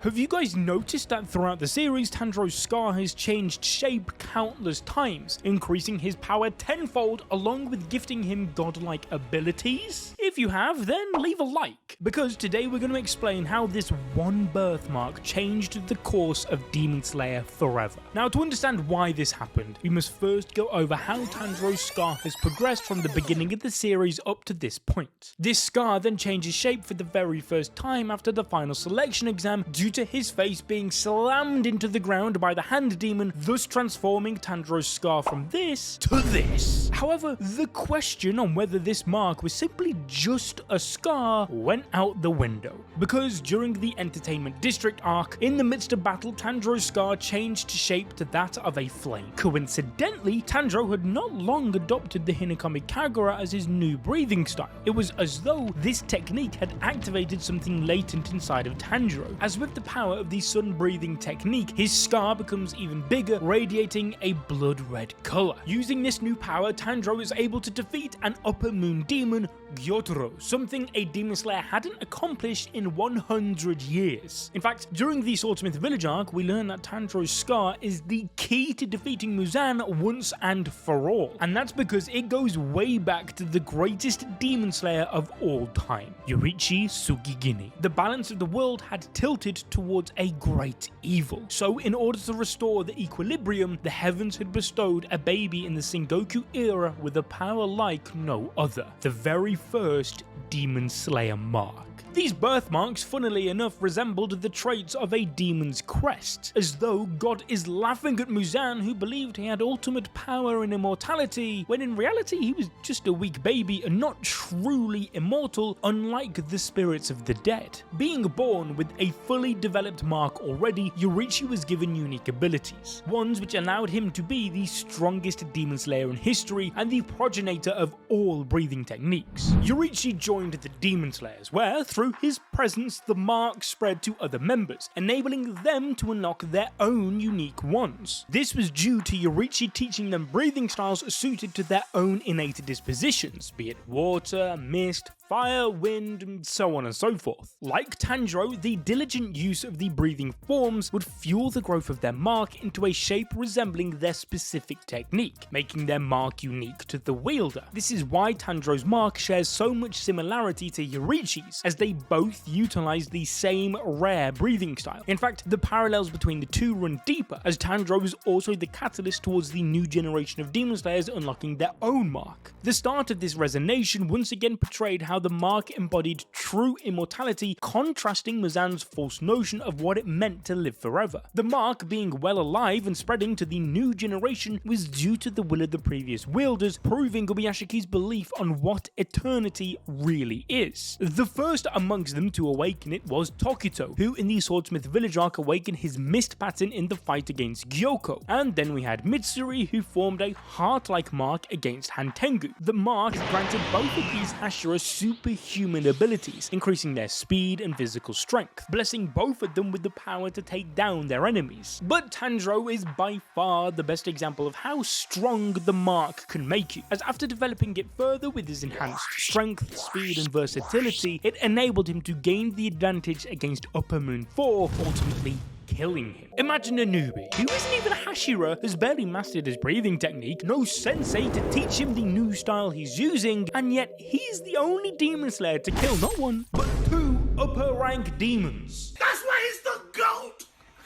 Have you guys noticed that throughout the series, Tanjiro's scar has changed shape countless times, increasing his power tenfold along with gifting him godlike abilities? If you have, then leave a like, because today we're going to explain how this one birthmark changed the course of Demon Slayer forever. Now, to understand why this happened, we must first go over how Tanjiro's scar has progressed from the beginning of the series up to this point. This scar then changes shape for the very first time after the final selection exam due to his face being slammed into the ground by the hand demon, thus transforming Tanjiro's scar from this to this. However, the question on whether this mark was simply just a scar went out the window, because during the Entertainment District arc, in the midst of battle, Tanjiro's scar changed shape to that of a flame. Coincidentally, Tanjiro had not long adopted the Hinekami Kagura as his new breathing style. It was as though this technique had activated something latent inside of Tanjiro. As with the power of the sun breathing technique, his scar becomes even bigger, radiating a blood red color. Using this new power, Tanjiro is able to defeat an upper moon demon, Gyotaro, something a Demon Slayer hadn't accomplished in 100 years. In fact, during the Swordsmith village arc, we learn that Tanjiro's scar is the key to defeating Muzan once and for all, and that's because it goes way back to the greatest Demon Slayer of all time, Yoriichi Sugigini. The balance of the world had tilted towards a great evil, so in order to restore the equilibrium, the heavens had bestowed a baby in the Sengoku era with a power like no other, the very first Demon Slayer mark. These birthmarks, funnily enough, resembled the traits of a demon's crest, as though God is laughing at Muzan, who believed he had ultimate power and immortality, when in reality he was just a weak baby and not truly immortal, unlike the spirits of the dead. Being born with a fully developed mark already, Yoriichi was given unique abilities, ones which allowed him to be the strongest Demon Slayer in history and the progenitor of all breathing techniques. Yoriichi joined the Demon Slayers, where, through his presence, the mark spread to other members, enabling them to unlock their own unique ones. This was due to Yoriichi teaching them breathing styles suited to their own innate dispositions, be it water, mist, fire, wind, and so on and so forth. Like Tanjiro, the diligent use of the breathing forms would fuel the growth of their mark into a shape resembling their specific technique, making their mark unique to the wielder. This is why Tanjiro's mark shares so much similarity to Yoriichi's, as they both utilize the same rare breathing style. In fact, the parallels between the two run deeper, as Tanjiro is also the catalyst towards the new generation of Demon Slayers unlocking their own mark. The start of this resonation once again portrayed how the mark embodied true immortality, contrasting Muzan's false notion of what it meant to live forever. The mark, being well alive and spreading to the new generation, was due to the will of the previous wielders, proving Kobayashiki's belief on what eternity really is. The first amongst them to awaken it was Tokito, who in the Swordsmith village arc awakened his mist pattern in the fight against Gyoko. And then we had Mitsuri, who formed a heart-like mark against Hantengu. The mark granted both of these Hashira superhuman abilities, increasing their speed and physical strength, blessing both of them with the power to take down their enemies. But Tanjiro is by far the best example of how strong the mark can make you, as after developing it further with his enhanced strength, speed, and versatility, it enabled him to gain the advantage against Upper Moon 4, ultimately killing him. Imagine a newbie, who isn't even a Hashira, has barely mastered his breathing technique, no sensei to teach him the new style he's using, and yet he's the only Demon Slayer to kill not one, but two upper rank demons. That's why he's the GOAT!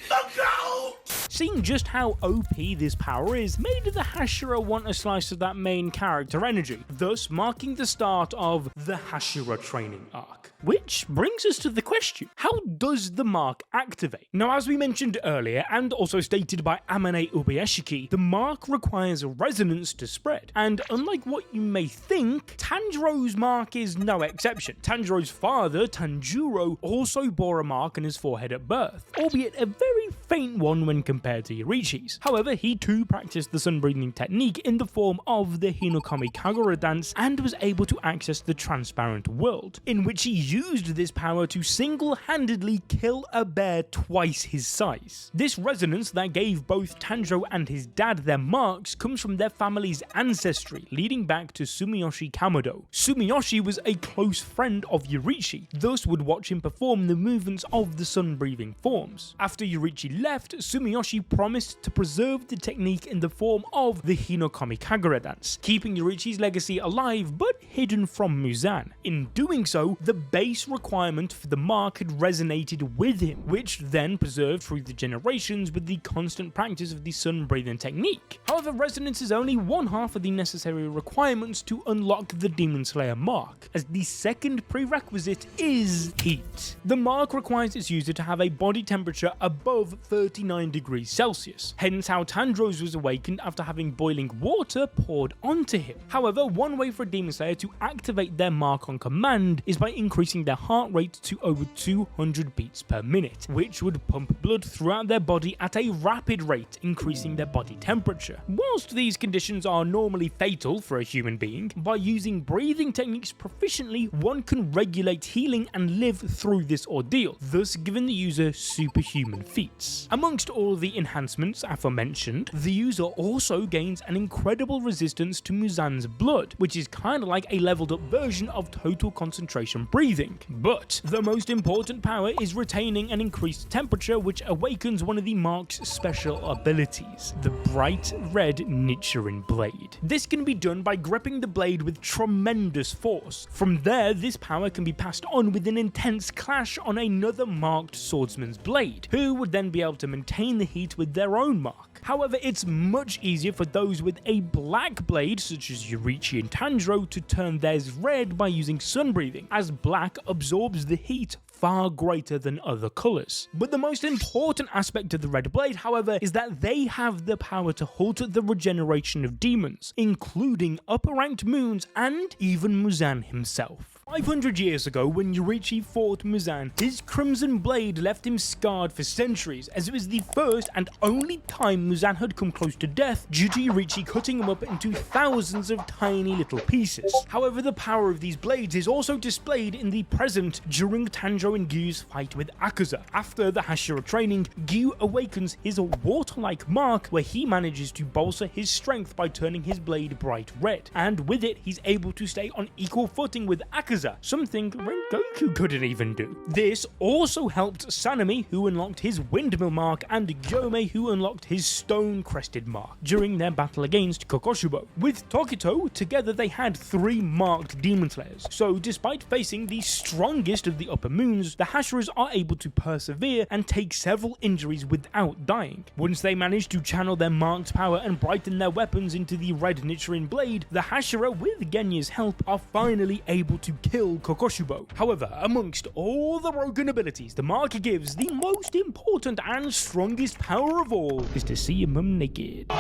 The GOAT! Seeing just how OP this power is made the Hashira want a slice of that main character energy, thus marking the start of the Hashira training arc. Which brings us to the question, how does the mark activate? Now, as we mentioned earlier, and also stated by Amane Ubuyashiki, the mark requires resonance to spread, and unlike what you may think, Tanjiro's mark is no exception. Tanjiro's father, Tanjiro, also bore a mark on his forehead at birth, albeit a very faint one when compared to Yorichi's. However, he too practiced the sun-breathing technique in the form of the Hinokami Kagura dance and was able to access the transparent world, in which he used this power to single-handedly kill a bear twice his size. This resonance that gave both Tanjiro and his dad their marks comes from their family's ancestry, leading back to Sumiyoshi Kamado. Sumiyoshi was a close friend of Yorichi, thus would watch him perform the movements of the sun-breathing forms. After Yorichi left, Sumiyoshi promised to preserve the technique in the form of the Hinokami Kagura dance, keeping Yorichi's legacy alive but hidden from Muzan. In doing so, the base requirement for the mark had resonated with him, which then preserved through the generations with the constant practice of the sun-breathing technique. However, resonance is only one half of the necessary requirements to unlock the Demon Slayer mark, as the second prerequisite is heat. The mark requires its user to have a body temperature above 39 degrees Celsius, hence how Tanjiro's was awakened after having boiling water poured onto him. However, one way for a Demon Slayer to activate their mark on command is by increasing their heart rate to over 200 beats per minute, which would pump blood throughout their body at a rapid rate, increasing their body temperature. Whilst these conditions are normally fatal for a human being, by using breathing techniques proficiently, one can regulate healing and live through this ordeal, thus giving the user superhuman feats. Amongst all the enhancements aforementioned, the user also gains an incredible resistance to Muzan's blood, which is kinda like a leveled up version of total concentration breathing. But the most important power is retaining an increased temperature, which awakens one of the mark's special abilities, the bright red Nichiren blade. This can be done by gripping the blade with tremendous force. From there, this power can be passed on with an intense clash on another marked swordsman's blade, who would then be able to maintain the heat with their own mark. However, it's much easier for those with a black blade, such as Yorichi and Tanjiro, to turn theirs red by using sun breathing, as black absorbs the heat far greater than other colours. But the most important aspect of the red blade, however, is that they have the power to halt the regeneration of demons, including upper ranked moons and even Muzan himself. 500 years ago, when Yorichi fought Muzan, his crimson blade left him scarred for centuries, as it was the first and only time Muzan had come close to death due to Yorichi cutting him up into thousands of tiny little pieces. However, the power of these blades is also displayed in the present during Tanjiro and Gyu's fight with Akaza. After the Hashira training, Gyu awakens his water-like mark, where he manages to bolster his strength by turning his blade bright red, and with it he's able to stay on equal footing with Akaza, something Rengoku couldn't even do. This also helped Sanemi, who unlocked his windmill mark, and Gyome, who unlocked his stone-crested mark during their battle against Kokoshubo. With Tokito, together they had 3 marked Demon Slayers, so despite facing the strongest of the upper moons, the Hashiras are able to persevere and take several injuries without dying. Once they manage to channel their marked power and brighten their weapons into the red Nichiren blade, the Hashira, with Genya's help, are finally able to kill Kokoshubo. However, amongst all the broken abilities the mark gives, the most important and strongest power of all is to see your mum naked.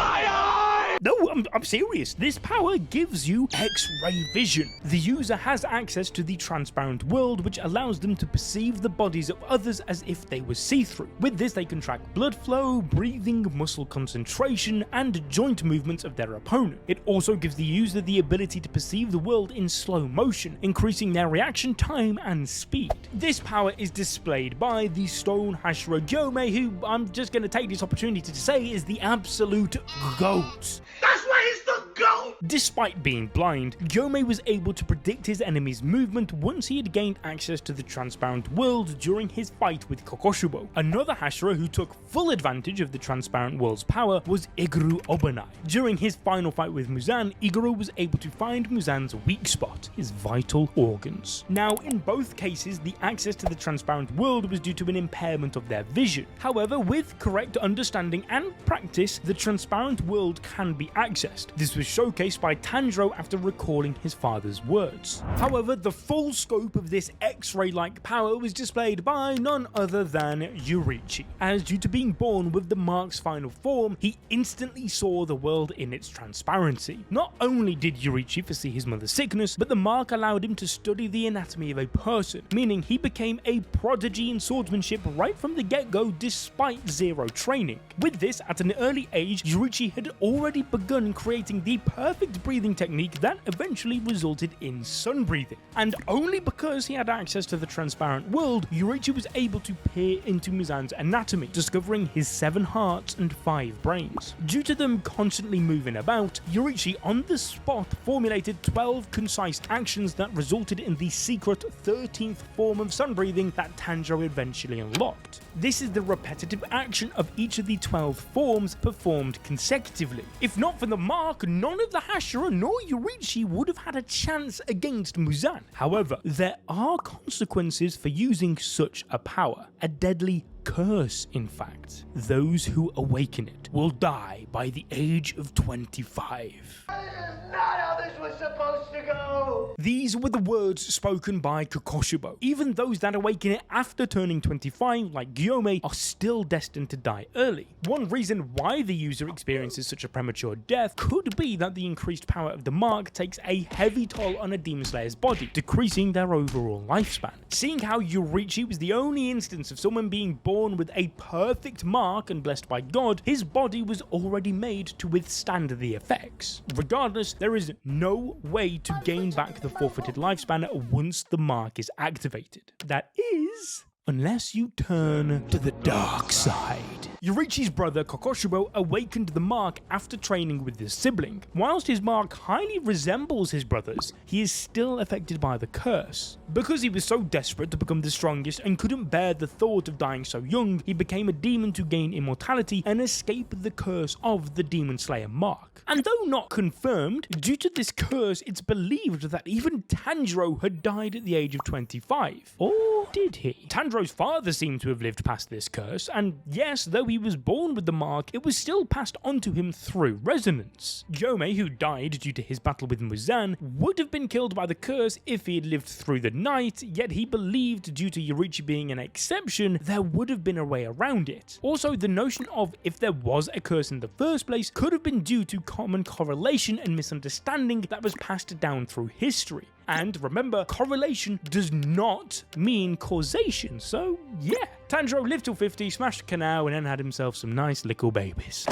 No, I'm serious. This power gives you X-ray vision. The user has access to the transparent world, which allows them to perceive the bodies of others as if they were see-through. With this, they can track blood flow, breathing, muscle concentration, and joint movements of their opponent. It also gives the user the ability to perceive the world in slow motion, increasing their reaction time and speed. This power is displayed by the Stone Hashira Gyome, who I'm just going to take this opportunity to say is the absolute GOAT. That's why he's the GOAT! Despite being blind, Gyome was able to predict his enemy's movement once he had gained access to the transparent world during his fight with Kokoshubo. Another Hashira who took full advantage of the transparent world's power was Iguru Obanai. During his final fight with Muzan, Iguru was able to find Muzan's weak spot, his vital organs. Now, in both cases, the access to the transparent world was due to an impairment of their vision. However, with correct understanding and practice, the transparent world can be accessed. This was showcased this by Tanjiro after recalling his father's words. However, the full scope of this X-ray-like power was displayed by none other than Yoriichi, as due to being born with the mark's final form, he instantly saw the world in its transparency. Not only did Yoriichi foresee his mother's sickness, but the mark allowed him to study the anatomy of a person, meaning he became a prodigy in swordsmanship right from the get-go despite zero training. With this, at an early age, Yoriichi had already begun creating the perfect breathing technique that eventually resulted in sun breathing. And only because he had access to the transparent world, Yoriichi was able to peer into Muzan's anatomy, discovering his 7 hearts and 5 brains. Due to them constantly moving about, Yoriichi on the spot formulated 12 concise actions that resulted in the secret 13th form of sun breathing that Tanjiro eventually unlocked. This is the repetitive action of each of the 12 forms performed consecutively. If not for the mark, none of the Hashira nor Yoriichi would have had a chance against Muzan. However, there are consequences for using such a power. A deadly curse, in fact. Those who awaken it will die by the age of 25. Not how this was supposed to go! These were the words spoken by Kokoshibo. Even those that awaken it after turning 25, like Gyome, are still destined to die early. One reason why the user experiences such a premature death could be that the increased power of the mark takes a heavy toll on a Demon Slayer's body, decreasing their overall lifespan. Seeing how Yoriichi was the only instance of someone being born with a perfect mark and blessed by God, his body was already made to withstand the effects. Regardless, there is no way to gain back the forfeited lifespan once the mark is activated. That is, unless you turn to the dark side. Yoriichi's brother Kokoshibo awakened the mark after training with his sibling. Whilst his mark highly resembles his brother's, he is still affected by the curse. Because he was so desperate to become the strongest and couldn't bear the thought of dying so young, he became a demon to gain immortality and escape the curse of the Demon Slayer mark. And though not confirmed, due to this curse, it's believed that even Tanjiro had died at the age of 25. Or did he? Tanjiro's father seemed to have lived past this curse, and yes, though he was born with the mark, it was still passed on to him through resonance. Gyome, who died due to his battle with Muzan, would have been killed by the curse if he had lived through the night, yet he believed due to Yoriichi being an exception, there would have been a way around it. Also, the notion of if there was a curse in the first place could have been due to common correlation and misunderstanding that was passed down through history. And remember, correlation does not mean causation, so yeah. Tanjiro lived till 50, smashed a canal, and then had himself some nice little babies.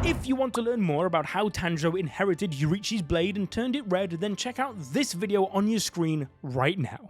If you want to learn more about how Tanjiro inherited Yoriichi's blade and turned it red, then check out this video on your screen right now.